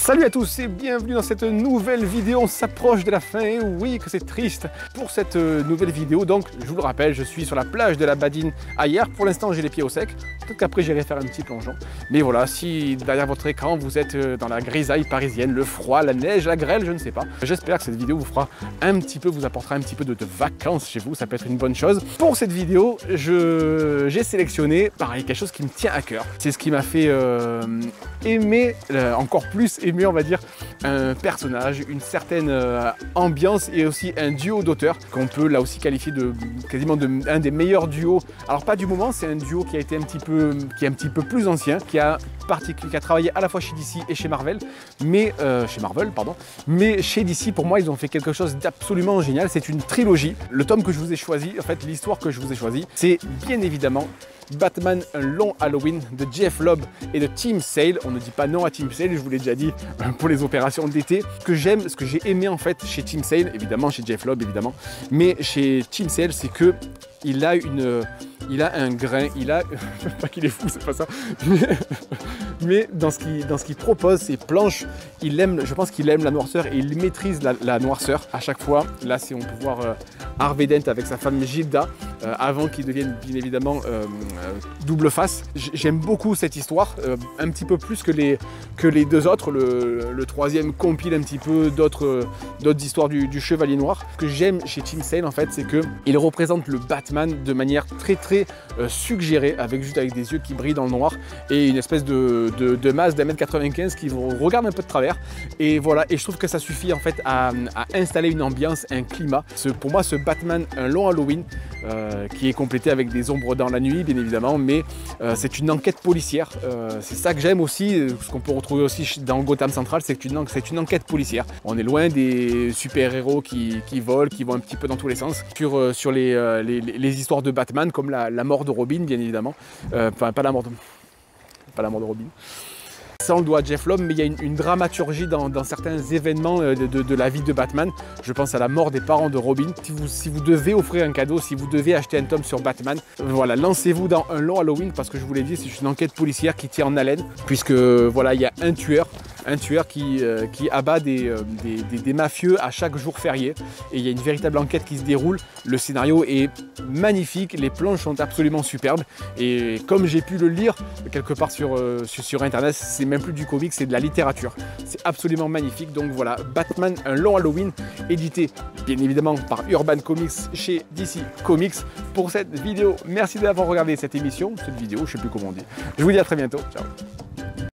Salut à tous et bienvenue dans cette nouvelle vidéo. On s'approche de la fin et oui que c'est triste pour cette nouvelle vidéo. Donc je vous le rappelle, je suis sur la plage de la Badine à Hyères. Pour l'instant j'ai les pieds au sec. Peut-être qu'après j'irai faire un petit plongeon. Mais voilà, si derrière votre écran vous êtes dans la grisaille parisienne, le froid, la neige, la grêle, je ne sais pas. J'espère que cette vidéo vous fera un petit peu, vous apportera un petit peu de vacances chez vous. Ça peut être une bonne chose. Pour cette vidéo, j'ai sélectionné pareil quelque chose qui me tient à cœur. C'est ce qui m'a fait aimer, encore plus aimer on va dire, un personnage, une certaine ambiance et aussi un duo d'auteurs qu'on peut là aussi qualifier de quasiment un des meilleurs duos. Alors pas du moment, c'est un duo qui a été un petit peu plus ancien, qui a travaillé à la fois chez DC et chez Marvel, mais mais chez DC pour moi ils ont fait quelque chose d'absolument génial. C'est une trilogie. Le tome que je vous ai choisi, en fait l'histoire que je vous ai choisie, c'est bien évidemment Batman Un Long Halloween de Jeff Loeb et de Tim Sale. On ne dit pas non à Tim Sale, je vous l'ai déjà dit pour les opérations d'été. Ce que j'ai aimé en fait chez Tim Sale, évidemment chez Jeff Loeb évidemment, mais chez Tim Sale c'est que il a un grain, pas qu'il est fou, c'est pas ça, mais dans ce qu'il propose, ses planches, je pense qu'il aime la noirceur et il maîtrise la noirceur à chaque fois. Là, c'est on peut voir Harvey Dent avec sa femme Gilda, avant qu'il devienne bien évidemment double face. J'aime beaucoup cette histoire, un petit peu plus que les deux autres. Le troisième compile un petit peu d'autres histoires du Chevalier Noir. Ce que j'aime chez Tim Sale en fait, c'est qu'il représente le Batman de manière très suggérée, avec des yeux qui brillent dans le noir et une espèce de masse d'1m95 qui vous regarde un peu de travers. Et voilà, et je trouve que ça suffit en fait à installer une ambiance, un climat. Pour moi, ce Batman Un Long Halloween, qui est complété avec des ombres dans la nuit, bien évidemment, mais c'est une enquête policière. C'est ça que j'aime aussi, ce qu'on peut retrouver aussi dans Gotham Central, c'est une enquête policière. On est loin des super-héros qui volent, qui vont un petit peu dans tous les sens. Sur les histoires de Batman, comme la mort de Robin, bien évidemment. Enfin, pas la mort de Robin. Ça on le doit à Jeff Loeb, mais il y a une dramaturgie dans certains événements de la vie de Batman. Je pense à la mort des parents de Robin. Si vous devez offrir un cadeau, si vous devez acheter un tome sur Batman, voilà, lancez-vous dans Un Long Halloween, parce que je vous l'ai dit, c'est une enquête policière qui tient en haleine, puisque voilà, il y a un tueur qui abat des mafieux à chaque jour férié, et il y a une véritable enquête qui se déroule. Le scénario est magnifique, les planches sont absolument superbes, et comme j'ai pu le lire quelque part sur internet, c'est même plus du comics, c'est de la littérature. C'est absolument magnifique. Donc voilà, Batman Un Long Halloween, édité bien évidemment par Urban Comics chez DC Comics. Pour cette vidéo, merci d'avoir regardé cette émission, je sais plus comment on dit. Je vous dis à très bientôt, ciao.